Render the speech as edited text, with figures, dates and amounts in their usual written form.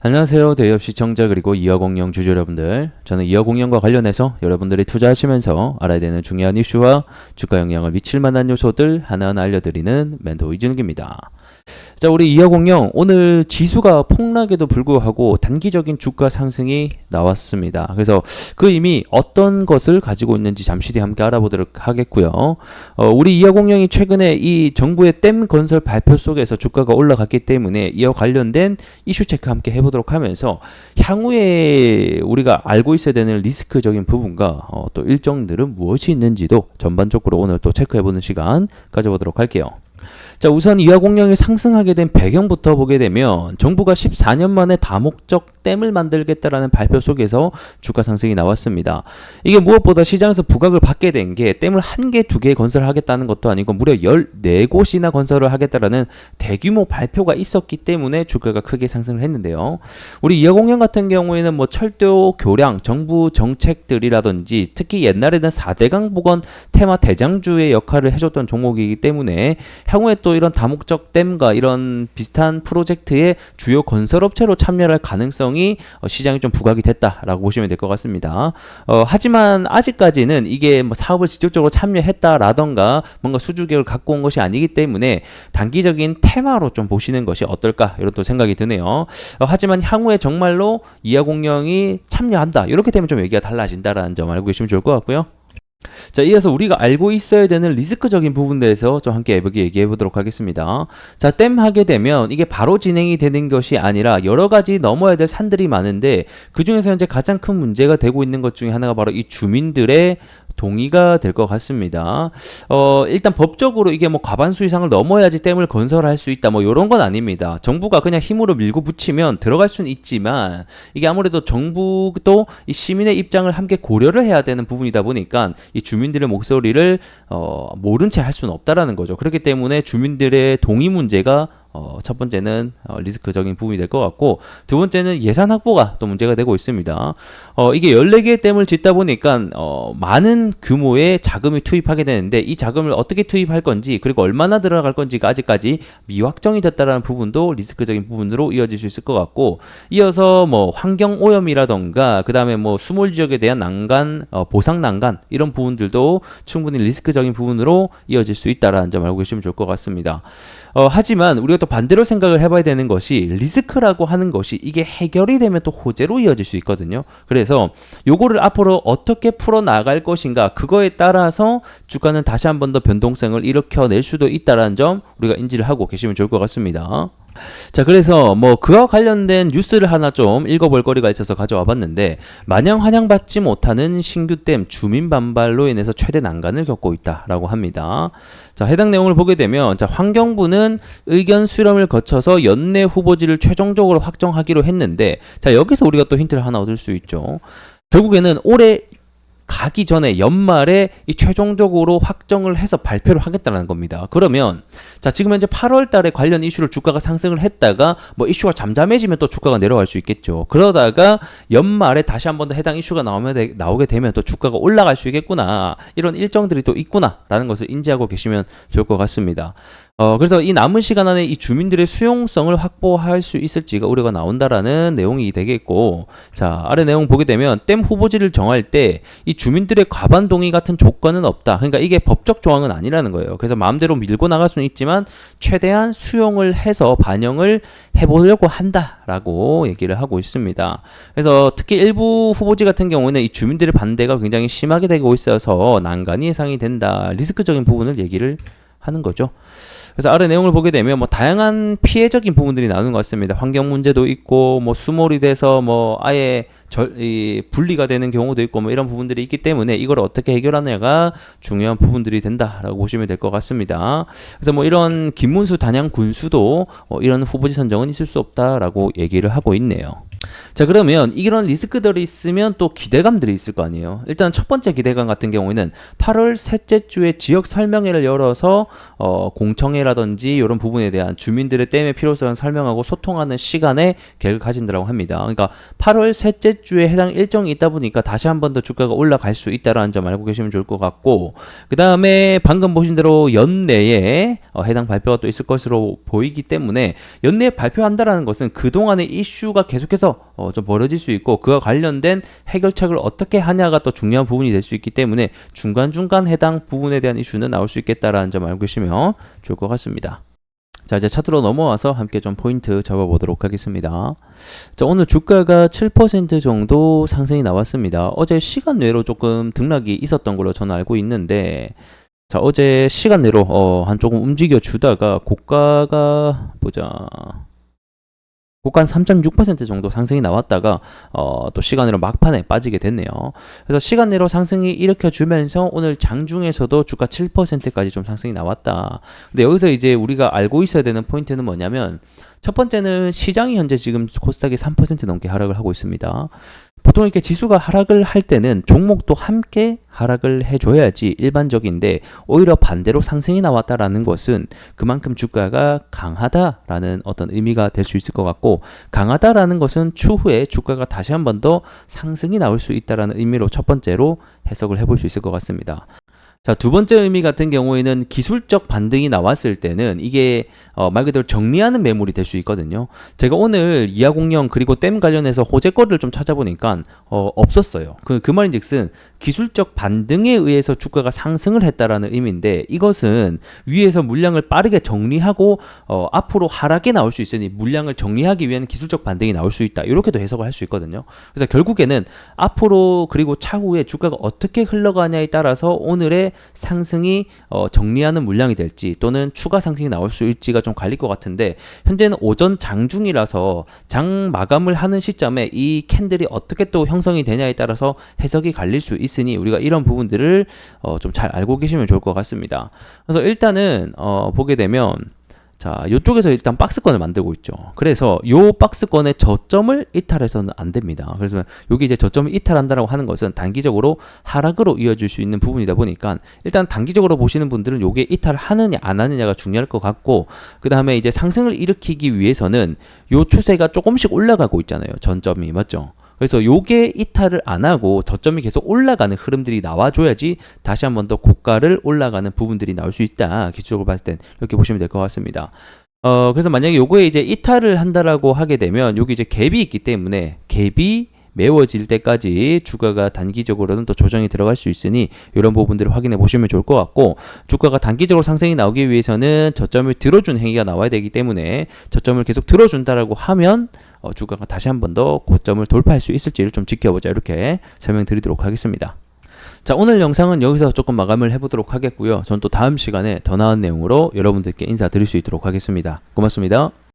안녕하세요. 대기업 시청자 그리고 이어공룡 주주 여러분들. 저는 이어공룡과 관련해서 여러분들이 투자하시면서 알아야 되는 중요한 이슈와 주가 영향을 미칠 만한 요소들 하나하나 알려드리는 멘토 이준욱입니다. 자, 우리 이어공룡 오늘 지수가 폭락에도 불구하고 단기적인 주가 상승이 나왔습니다. 그래서 그 의미 어떤 것을 가지고 있는지 잠시 뒤에 함께 알아보도록 하겠고요. 우리 이어공룡이 최근에 이 정부의 댐 건설 발표 속에서 주가가 올라갔기 때문에 이와 관련된 이슈 체크 함께 해보도록 하면서 향후에 우리가 알고 있어야 되는 리스크적인 부분과 또 일정들은 무엇이 있는지도 전반적으로 오늘 또 체크해보는 시간 가져보도록 할게요. 자, 우선 이하공룡이 상승하게 된 배경부터 보게 되면 정부가 14년 만에 다목적 댐을 만들겠다라는 발표 속에서 주가 상승이 나왔습니다. 이게 무엇보다 시장에서 부각을 받게 된 게 댐을 한 개, 두 개 건설하겠다는 것도 아니고 무려 14곳이나 건설을 하겠다라는 대규모 발표가 있었기 때문에 주가가 크게 상승을 했는데요. 우리 이하공룡 같은 경우에는 뭐 철도, 교량, 정부 정책들이라든지 특히 옛날에는 4대강 복원 테마 대장주의 역할을 해줬던 종목이기 때문에 향후에 또 이런 다목적 댐과 이런 비슷한 프로젝트의 주요 건설업체로 참여할 가능성이 시장에 좀 부각이 됐다라고 보시면 될 것 같습니다. 하지만 아직까지는 이게 뭐 사업을 직접적으로 참여했다라던가 뭔가 수주계획을 갖고 온 것이 아니기 때문에 단기적인 테마로 좀 보시는 것이 어떨까 이런 또 생각이 드네요. 하지만 향후에 정말로 이하공룡이 참여한다 이렇게 되면 좀 얘기가 달라진다라는 점 알고 계시면 좋을 것 같고요. 자, 이어서 우리가 알고 있어야 되는 리스크적인 부분에 대해서 좀 함께 얘기해 보도록 하겠습니다. 자, 댐 하게 되면 이게 바로 진행이 되는 것이 아니라 여러 가지 넘어야 될 산들이 많은데 그 중에서 현재 가장 큰 문제가 되고 있는 것 중에 하나가 바로 이 주민들의 동의가 될 것 같습니다. 일단 법적으로 이게 뭐 과반수 이상을 넘어야지 댐을 건설할 수 있다 뭐 이런 건 아닙니다. 정부가 그냥 힘으로 밀고 붙이면 들어갈 수는 있지만 이게 아무래도 정부도 이 시민의 입장을 함께 고려를 해야 되는 부분이다 보니까 이 주민들의 목소리를 모른 채 할 수는 없다라는 거죠. 그렇기 때문에 주민들의 동의 문제가 첫 번째는 리스크적인 부분이 될 것 같고 두 번째는 예산 확보가 또 문제가 되고 있습니다. 이게 14개의 댐을 짓다 보니까 많은 규모의 자금이 투입하게 되는데 이 자금을 어떻게 투입할 건지 그리고 얼마나 들어갈 건지가 아직까지 미확정이 됐다라는 부분도 리스크적인 부분으로 이어질 수 있을 것 같고 이어서 뭐 환경 오염이라던가 그 다음에 뭐 수몰 지역에 대한 난간 보상 난간 이런 부분들도 충분히 리스크적인 부분으로 이어질 수 있다라는 점 알고 계시면 좋을 것 같습니다. 하지만 우리가 또 반대로 생각을 해봐야 되는 것이 리스크라고 하는 것이 이게 해결이 되면 또 호재로 이어질 수 있거든요. 그래서 요거를 앞으로 어떻게 풀어나갈 것인가 그거에 따라서 주가는 다시 한 번 더 변동성을 일으켜낼 수도 있다는 점 우리가 인지를 하고 계시면 좋을 것 같습니다. 자, 그래서 뭐 그와 관련된 뉴스를 하나 좀 읽어볼 거리가 있어서 가져와 봤는데 마냥 환영받지 못하는 신규 댐 주민 반발로 인해서 최대 난관을 겪고 있다라고 합니다. 자, 해당 내용을 보게 되면 자, 환경부는 의견 수렴을 거쳐서 연내 후보지를 최종적으로 확정하기로 했는데 자, 여기서 우리가 또 힌트를 하나 얻을 수 있죠. 결국에는 올해 가기 전에 연말에 이 최종적으로 확정을 해서 발표를 하겠다는 겁니다. 그러면 자, 지금 현재 8월 달에 관련 이슈를 주가가 상승을 했다가 뭐 이슈가 잠잠해지면 또 주가가 내려갈 수 있겠죠. 그러다가 연말에 다시 한 번 더 해당 이슈가 나오게 되면 또 주가가 올라갈 수 있겠구나. 이런 일정들이 또 있구나라는 것을 인지하고 계시면 좋을 것 같습니다. 그래서 이 남은 시간 안에 이 주민들의 수용성을 확보할 수 있을지가 우려가 나온다라는 내용이 되겠고, 자, 아래 내용 보게 되면 댐 후보지를 정할 때 이 주민들의 과반 동의 같은 조건은 없다. 그러니까 이게 법적 조항은 아니라는 거예요. 그래서 마음대로 밀고 나갈 수는 있지만 최대한 수용을 해서 반영을 해보려고 한다라고 얘기를 하고 있습니다. 그래서 특히 일부 후보지 같은 경우는 이 주민들의 반대가 굉장히 심하게 되고 있어서 난관이 예상이 된다. 리스크적인 부분을 얘기를 하는 거죠. 그래서 아래 내용을 보게 되면 뭐 다양한 피해적인 부분들이 나오는 것 같습니다. 환경 문제도 있고 뭐 수몰이 돼서 뭐 아예 분리가 되는 경우도 있고 뭐 이런 부분들이 있기 때문에 이걸 어떻게 해결하느냐가 중요한 부분들이 된다라고 보시면 될 것 같습니다. 그래서 뭐 이런 김문수 단양 군수도 이런 후보지 선정은 있을 수 없다라고 얘기를 하고 있네요. 자, 그러면 이런 리스크들이 있으면 또 기대감들이 있을 거 아니에요. 일단 첫 번째 기대감 같은 경우에는 8월 셋째 주에 지역 설명회를 열어서 공청회라든지 이런 부분에 대한 주민들의 댐의 필요성을 설명하고 소통하는 시간에 계획을 가진다고 합니다. 그러니까 8월 셋째 주에 해당 일정이 있다 보니까 다시 한 번 더 주가가 올라갈 수 있다라는 점 알고 계시면 좋을 것 같고, 그 다음에 방금 보신 대로 연내에 해당 발표가 또 있을 것으로 보이기 때문에 연내에 발표한다라는 것은 그동안의 이슈가 계속해서 좀 벌어질 수 있고 그와 관련된 해결책을 어떻게 하냐가 또 중요한 부분이 될 수 있기 때문에 중간중간 해당 부분에 대한 이슈는 나올 수 있겠다라는 점 알고 계시면 좋을 것 같습니다. 자, 이제 차트로 넘어와서 함께 좀 포인트 잡아보도록 하겠습니다. 자, 오늘 주가가 7% 정도 상승이 나왔습니다. 어제 시간 외로 조금 등락이 있었던 걸로 저는 알고 있는데, 자, 어제 시간 내로 한 조금 움직여 주다가 고가가 보자. 고가 한 3.6% 정도 상승이 나왔다가 또 시간으로 막판에 빠지게 됐네요. 그래서 시간 내로 상승이 일으켜주면서 오늘 장중에서도 주가 7%까지 좀 상승이 나왔다. 근데 여기서 이제 우리가 알고 있어야 되는 포인트는 뭐냐면, 첫 번째는 시장이 현재 지금 코스닥이 3% 넘게 하락을 하고 있습니다. 보통 이렇게 지수가 하락을 할 때는 종목도 함께 하락을 해줘야지 일반적인데, 오히려 반대로 상승이 나왔다라는 것은 그만큼 주가가 강하다라는 어떤 의미가 될 수 있을 것 같고, 강하다라는 것은 추후에 주가가 다시 한 번 더 상승이 나올 수 있다라는 의미로 첫 번째로 해석을 해볼 수 있을 것 같습니다. 자, 두 번째 의미 같은 경우에는 기술적 반등이 나왔을 때는 이게 말 그대로 정리하는 매물이 될 수 있거든요. 제가 오늘 이하공영 그리고 댐 관련해서 호재 거를 좀 찾아보니까 없었어요. 그 말인즉슨 기술적 반등에 의해서 주가가 상승을 했다라는 의미인데, 이것은 위에서 물량을 빠르게 정리하고 앞으로 하락에 나올 수 있으니 물량을 정리하기 위한 기술적 반등이 나올 수 있다, 이렇게도 해석을 할 수 있거든요. 그래서 결국에는 앞으로 그리고 차후에 주가가 어떻게 흘러가냐에 따라서 오늘의 상승이 정리하는 물량이 될지 또는 추가 상승이 나올 수 있지가 좀 갈릴 것 같은데, 현재는 오전 장중이라서 장 마감을 하는 시점에 이 캔들이 어떻게 또 형성이 되냐에 따라서 해석이 갈릴 수 있으니 우리가 이런 부분들을 좀 잘 알고 계시면 좋을 것 같습니다. 그래서 일단은 보게 되면, 자, 이쪽에서 일단 박스권을 만들고 있죠. 그래서 이 박스권의 저점을 이탈해서는 안 됩니다. 그래서 여기 이제 저점을 이탈한다라고 하는 것은 단기적으로 하락으로 이어질 수 있는 부분이다 보니까, 일단 단기적으로 보시는 분들은 요게 이탈하느냐 안 하느냐가 중요할 것 같고, 그 다음에 이제 상승을 일으키기 위해서는 요 추세가 조금씩 올라가고 있잖아요. 전점이, 맞죠? 그래서 요게 이탈을 안 하고 저점이 계속 올라가는 흐름들이 나와줘야지 다시 한 번 더 고가를 올라가는 부분들이 나올 수 있다. 기초적으로 봤을 땐 이렇게 보시면 될 것 같습니다. 그래서 만약에 요거에 이제 이탈을 한다라고 하게 되면 여기 이제 갭이 있기 때문에 갭이 메워질 때까지 주가가 단기적으로는 또 조정이 들어갈 수 있으니 이런 부분들을 확인해 보시면 좋을 것 같고, 주가가 단기적으로 상승이 나오기 위해서는 저점을 들어준 행위가 나와야 되기 때문에 저점을 계속 들어준다라고 하면 주가가 다시 한 번 더 고점을 돌파할 수 있을지를 좀 지켜보자, 이렇게 설명드리도록 하겠습니다. 자, 오늘 영상은 여기서 조금 마감을 해보도록 하겠고요. 전 또 다음 시간에 더 나은 내용으로 여러분들께 인사드릴 수 있도록 하겠습니다. 고맙습니다.